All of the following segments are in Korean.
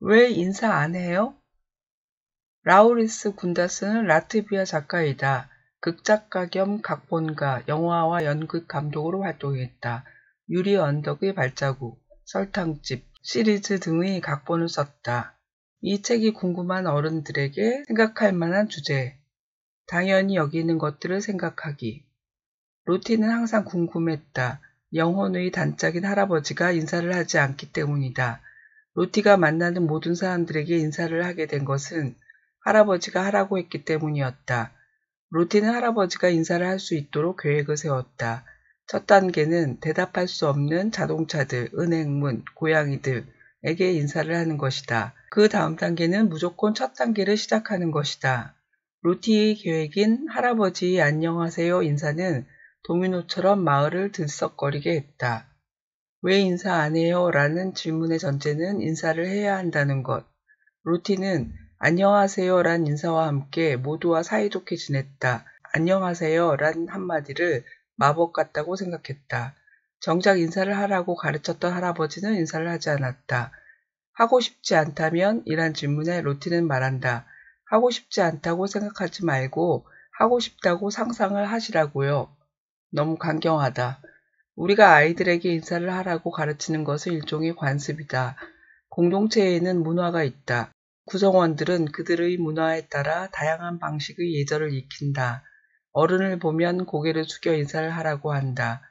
왜 인사 안 해요? 라우리스 군다스는 라트비아 작가이다. 극작가 겸 각본가, 영화와 연극 감독으로 활동했다. 유리 언덕의 발자국, 설탕집, 시리즈 등의 각본을 썼다. 이 책이 궁금한 어른들에게 생각할 만한 주제. 당연히 여기 있는 것들을 생각하기. 로티는 항상 궁금했다. 영혼의 단짝인 할아버지가 인사를 하지 않기 때문이다. 로티가 만나는 모든 사람들에게 인사를 하게 된 것은 할아버지가 하라고 했기 때문이었다. 로티는 할아버지가 인사를 할 수 있도록 계획을 세웠다. 첫 단계는 대답할 수 없는 자동차들, 은행문, 고양이들에게 인사를 하는 것이다. 그 다음 단계는 무조건 첫 단계를 시작하는 것이다. 로티의 계획인 할아버지의 안녕하세요 인사는 도미노처럼 마을을 들썩거리게 했다. 왜 인사 안 해요? 라는 질문의 전제는 인사를 해야 한다는 것. 로티는 안녕하세요 란 인사와 함께 모두와 사이좋게 지냈다. 안녕하세요 란 한마디를 마법 같다고 생각했다. 정작 인사를 하라고 가르쳤던 할아버지는 인사를 하지 않았다. 하고 싶지 않다면? 이란 질문에 로티는 말한다. 하고 싶지 않다고 생각하지 말고 하고 싶다고 상상을 하시라고요. 너무 강경하다. 우리가 아이들에게 인사를 하라고 가르치는 것은 일종의 관습이다. 공동체에는 문화가 있다. 구성원들은 그들의 문화에 따라 다양한 방식의 예절을 익힌다. 어른을 보면 고개를 숙여 인사를 하라고 한다.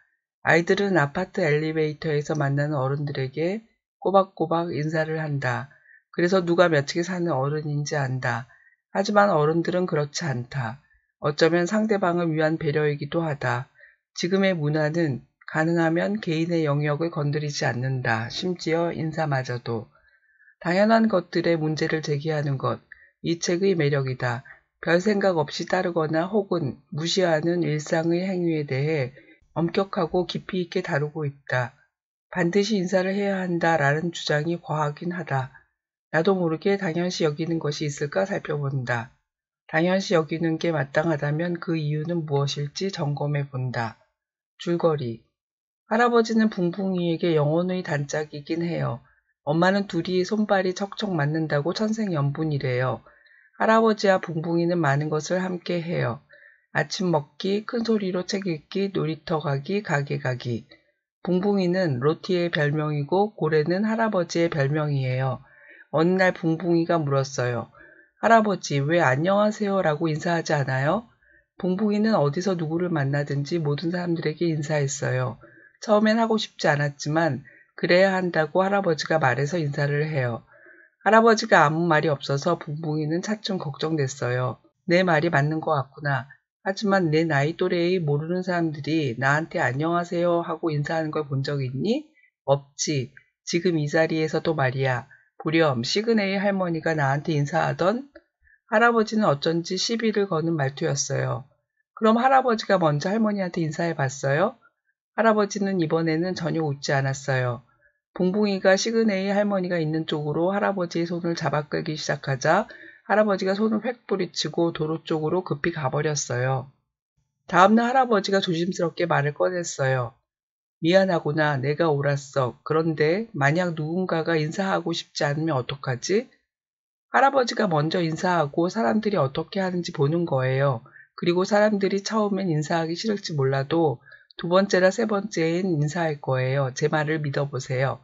아이들은 아파트 엘리베이터에서 만나는 어른들에게 꼬박꼬박 인사를 한다. 그래서 누가 며칠 사는 어른인지 안다. 하지만 어른들은 그렇지 않다. 어쩌면 상대방을 위한 배려이기도 하다. 지금의 문화는 가능하면 개인의 영역을 건드리지 않는다. 심지어 인사마저도. 당연한 것들의 문제를 제기하는 것. 이 책의 매력이다. 별 생각 없이 따르거나 혹은 무시하는 일상의 행위에 대해 엄격하고 깊이 있게 다루고 있다. 반드시 인사를 해야 한다라는 주장이 과하긴 하다. 나도 모르게 당연시 여기는 것이 있을까 살펴본다. 당연시 여기는 게 마땅하다면 그 이유는 무엇일지 점검해 본다. 줄거리. 할아버지는 붕붕이에게 영혼의 단짝이긴 해요. 엄마는 둘이 손발이 척척 맞는다고 천생연분이래요. 할아버지와 붕붕이는 많은 것을 함께 해요. 아침 먹기, 큰 소리로 책 읽기, 놀이터 가기, 가게 가기. 붕붕이는 로티의 별명이고 고래는 할아버지의 별명이에요. 어느 날 붕붕이가 물었어요. 할아버지, 왜 안녕하세요 라고 인사하지 않아요? 붕붕이는 어디서 누구를 만나든지 모든 사람들에게 인사했어요. 처음엔 하고 싶지 않았지만 그래야 한다고 할아버지가 말해서 인사를 해요. 할아버지가 아무 말이 없어서 붕붕이는 차츰 걱정됐어요. 내 말이 맞는 것 같구나. 하지만 내 나이 또래의 모르는 사람들이 나한테 안녕하세요 하고 인사하는 걸 본 적 있니? 없지. 지금 이 자리에서도 말이야. 보렴 시그네의 할머니가 나한테 인사하던 할아버지는 어쩐지 시비를 거는 말투였어요. 그럼 할아버지가 먼저 할머니한테 인사해 봤어요? 할아버지는 이번에는 전혀 웃지 않았어요. 붕붕이가 시그네의 할머니가 있는 쪽으로 할아버지의 손을 잡아 끌기 시작하자 할아버지가 손을 획 뿌리치고 도로 쪽으로 급히 가버렸어요. 다음날 할아버지가 조심스럽게 말을 꺼냈어요. 미안하구나. 내가 옳았어. 그런데 만약 누군가가 인사하고 싶지 않으면 어떡하지? 할아버지가 먼저 인사하고 사람들이 어떻게 하는지 보는 거예요. 그리고 사람들이 처음엔 인사하기 싫을지 몰라도 두 번째나 세 번째엔 인사할 거예요. 제 말을 믿어보세요.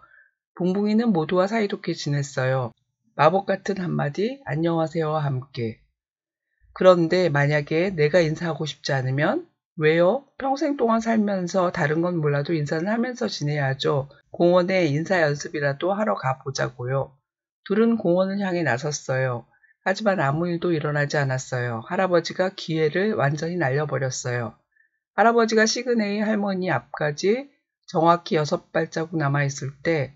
붕붕이는 모두와 사이좋게 지냈어요. 마법 같은 한마디, 안녕하세요와 함께. 그런데 만약에 내가 인사하고 싶지 않으면? 왜요? 평생 동안 살면서 다른 건 몰라도 인사는 하면서 지내야죠. 공원에 인사 연습이라도 하러 가보자고요. 둘은 공원을 향해 나섰어요. 하지만 아무 일도 일어나지 않았어요. 할아버지가 기회를 완전히 날려버렸어요. 할아버지가 시그네의 할머니 앞까지 정확히 6발자국 남아있을 때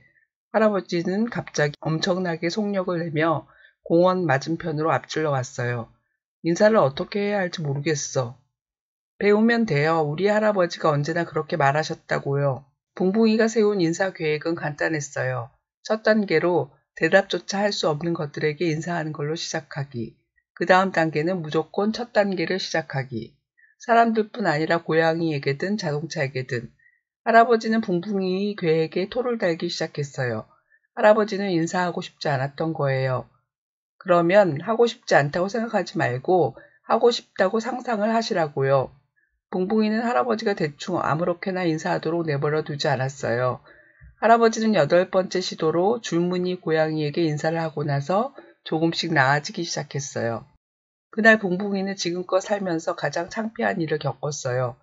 할아버지는 갑자기 엄청나게 속력을 내며 공원 맞은편으로 앞질러 왔어요. 인사를 어떻게 해야 할지 모르겠어. 배우면 돼요. 우리 할아버지가 언제나 그렇게 말하셨다고요. 붕붕이가 세운 인사 계획은 간단했어요. 첫 단계로 대답조차 할 수 없는 것들에게 인사하는 걸로 시작하기. 그 다음 단계는 무조건 첫 단계를 시작하기. 사람들뿐 아니라 고양이에게든 자동차에게든. 할아버지는 붕붕이 계획에 토를 달기 시작했어요. 할아버지는 인사하고 싶지 않았던 거예요. 그러면 하고 싶지 않다고 생각하지 말고 하고 싶다고 상상을 하시라고요. 붕붕이는 할아버지가 대충 아무렇게나 인사하도록 내버려 두지 않았어요. 할아버지는 8번째 시도로 줄무늬 고양이에게 인사를 하고 나서 조금씩 나아지기 시작했어요. 그날 붕붕이는 지금껏 살면서 가장 창피한 일을 겪었어요.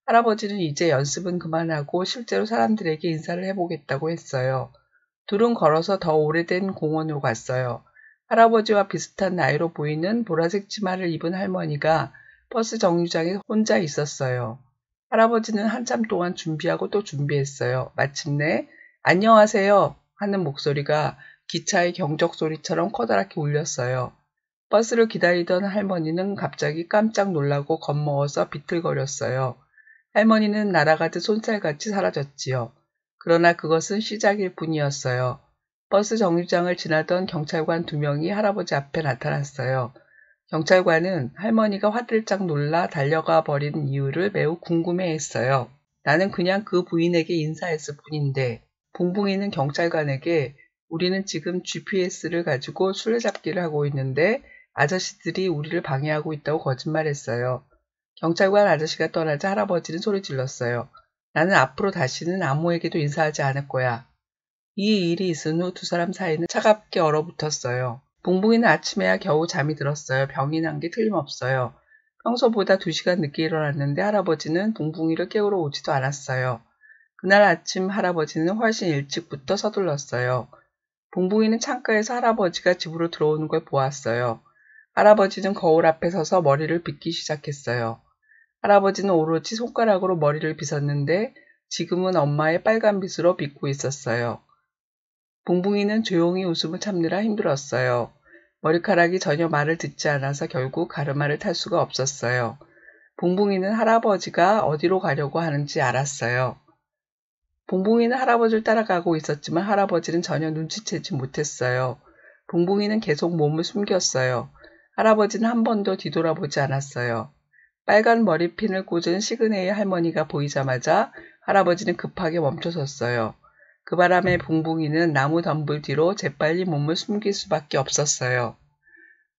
할아버지는 이제 연습은 그만하고 실제로 사람들에게 인사를 해보겠다고 했어요. 둘은 걸어서 더 오래된 공원으로 갔어요. 할아버지와 비슷한 나이로 보이는 보라색 치마를 입은 할머니가 버스 정류장에 혼자 있었어요. 할아버지는 한참 동안 준비하고 또 준비했어요. 마침내 안녕하세요 하는 목소리가 기차의 경적 소리처럼 커다랗게 울렸어요. 버스를 기다리던 할머니는 갑자기 깜짝 놀라고 겁먹어서 비틀거렸어요. 할머니는 날아가듯 손살같이 사라졌지요. 그러나 그것은 시작일 뿐이었어요. 버스 정류장을 지나던 경찰관 2명이 할아버지 앞에 나타났어요. 경찰관은 할머니가 화들짝 놀라 달려가 버린 이유를 매우 궁금해했어요. 나는 그냥 그 부인에게 인사했을 뿐인데, 붕붕이는 경찰관에게 우리는 지금 GPS를 가지고 술래잡기를 하고 있는데 아저씨들이 우리를 방해하고 있다고 거짓말했어요. 경찰관 아저씨가 떠나자 할아버지는 소리 질렀어요. 나는 앞으로 다시는 아무에게도 인사하지 않을 거야. 이 일이 있은 후 두 사람 사이는 차갑게 얼어붙었어요. 붕붕이는 아침에야 겨우 잠이 들었어요. 병이 난 게 틀림없어요. 평소보다 2시간 늦게 일어났는데 할아버지는 붕붕이를 깨우러 오지도 않았어요. 그날 아침 할아버지는 훨씬 일찍부터 서둘렀어요. 붕붕이는 창가에서 할아버지가 집으로 들어오는 걸 보았어요. 할아버지는 거울 앞에 서서 머리를 빗기 시작했어요. 할아버지는 오로지 손가락으로 머리를 빗었는데 지금은 엄마의 빨간 빗으로 빗고 있었어요. 붕붕이는 조용히 웃음을 참느라 힘들었어요. 머리카락이 전혀 말을 듣지 않아서 결국 가르마를 탈 수가 없었어요. 붕붕이는 할아버지가 어디로 가려고 하는지 알았어요. 붕붕이는 할아버지를 따라가고 있었지만 할아버지는 전혀 눈치채지 못했어요. 붕붕이는 계속 몸을 숨겼어요. 할아버지는 한 번도 뒤돌아보지 않았어요. 빨간 머리핀을 꽂은 시그네의 할머니가 보이자마자 할아버지는 급하게 멈춰섰어요. 그 바람에 붕붕이는 나무 덤불 뒤로 재빨리 몸을 숨길 수밖에 없었어요.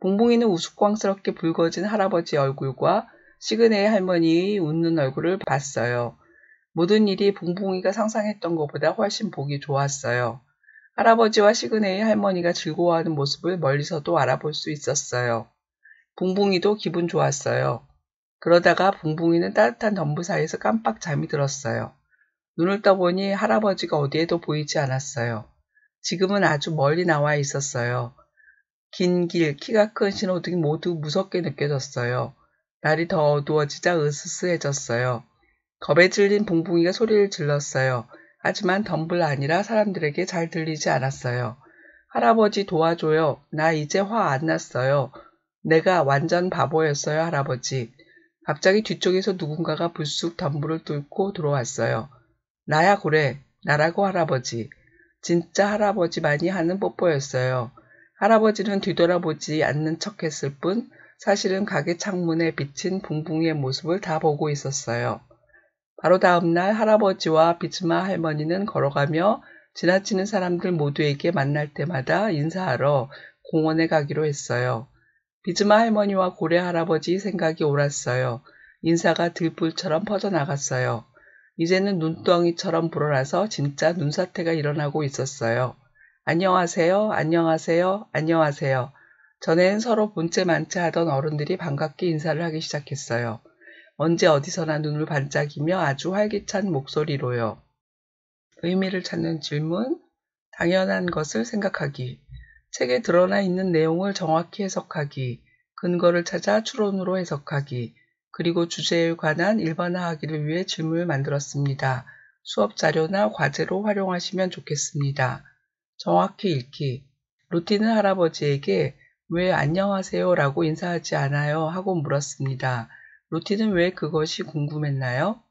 붕붕이는 우스꽝스럽게 붉어진 할아버지 얼굴과 시그네의 할머니의 웃는 얼굴을 봤어요. 모든 일이 붕붕이가 상상했던 것보다 훨씬 보기 좋았어요. 할아버지와 시그네의 할머니가 즐거워하는 모습을 멀리서도 알아볼 수 있었어요. 붕붕이도 기분 좋았어요. 그러다가 붕붕이는 따뜻한 덤불 사이에서 깜빡 잠이 들었어요. 눈을 떠보니 할아버지가 어디에도 보이지 않았어요. 지금은 아주 멀리 나와 있었어요. 긴 길, 키가 큰 신호등이 모두 무섭게 느껴졌어요. 날이 더 어두워지자 으스스해졌어요. 겁에 질린 붕붕이가 소리를 질렀어요. 하지만 덤불 아니라 사람들에게 잘 들리지 않았어요. 할아버지 도와줘요. 나 이제 화 안 났어요. 내가 완전 바보였어요, 할아버지. 갑자기 뒤쪽에서 누군가가 불쑥 덤불을 뚫고 들어왔어요. 나야 그래. 나라고 할아버지. 진짜 할아버지만이 하는 뽀뽀였어요. 할아버지는 뒤돌아보지 않는 척했을 뿐 사실은 가게 창문에 비친 붕붕이의 모습을 다 보고 있었어요. 바로 다음날 할아버지와 비즈마 할머니는 걸어가며 지나치는 사람들 모두에게 만날 때마다 인사하러 공원에 가기로 했어요. 비즈마 할머니와 고래 할아버지 생각이 옳았어요. 인사가 들불처럼 퍼져나갔어요. 이제는 눈덩이처럼 불어나서 진짜 눈사태가 일어나고 있었어요. 안녕하세요, 안녕하세요, 안녕하세요. 전에는 서로 본체 만체 하던 어른들이 반갑게 인사를 하기 시작했어요. 언제 어디서나 눈을 반짝이며 아주 활기찬 목소리로요. 의미를 찾는 질문, 당연한 것을 생각하기, 책에 드러나 있는 내용을 정확히 해석하기, 근거를 찾아 추론으로 해석하기, 그리고 주제에 관한 일반화하기를 위해 질문을 만들었습니다. 수업 자료나 과제로 활용하시면 좋겠습니다. 정확히 읽기. 루티는 할아버지에게 왜 안녕하세요 라고 인사하지 않아요 하고 물었습니다. 루티는 왜 그것이 궁금했나요?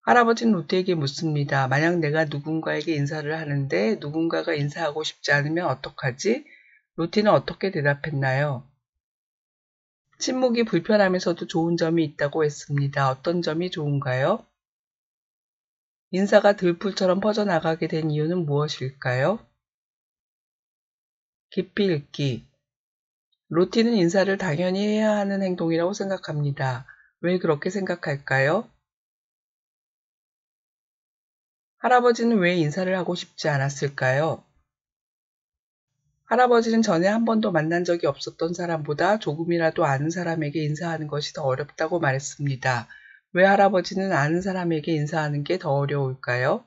할아버지는 루티에게 묻습니다. 만약 내가 누군가에게 인사를 하는데 누군가가 인사하고 싶지 않으면 어떡하지? 루티는 어떻게 대답했나요? 침묵이 불편하면서도 좋은 점이 있다고 했습니다. 어떤 점이 좋은가요? 인사가 들풀처럼 퍼져나가게 된 이유는 무엇일까요? 깊이 읽기. 로티는 인사를 당연히 해야 하는 행동이라고 생각합니다. 왜 그렇게 생각할까요? 할아버지는 왜 인사를 하고 싶지 않았을까요? 할아버지는 전에 한 번도 만난 적이 없었던 사람보다 조금이라도 아는 사람에게 인사하는 것이 더 어렵다고 말했습니다. 왜 할아버지는 아는 사람에게 인사하는 게 더 어려울까요?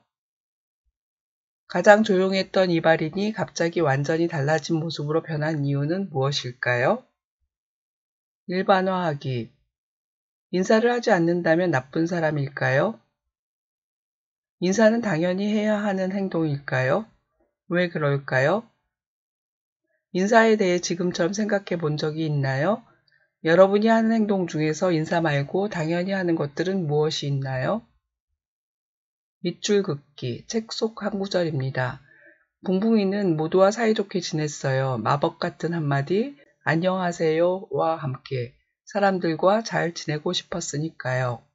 가장 조용했던 이발인이 갑자기 완전히 달라진 모습으로 변한 이유는 무엇일까요? 일반화하기. 인사를 하지 않는다면 나쁜 사람일까요? 인사는 당연히 해야 하는 행동일까요? 왜 그럴까요? 인사에 대해 지금처럼 생각해 본 적이 있나요? 여러분이 하는 행동 중에서 인사 말고 당연히 하는 것들은 무엇이 있나요? 밑줄 긋기, 책 속 한 구절입니다. 붕붕이는 모두와 사이좋게 지냈어요. 마법 같은 한마디, 안녕하세요와 함께 사람들과 잘 지내고 싶었으니까요.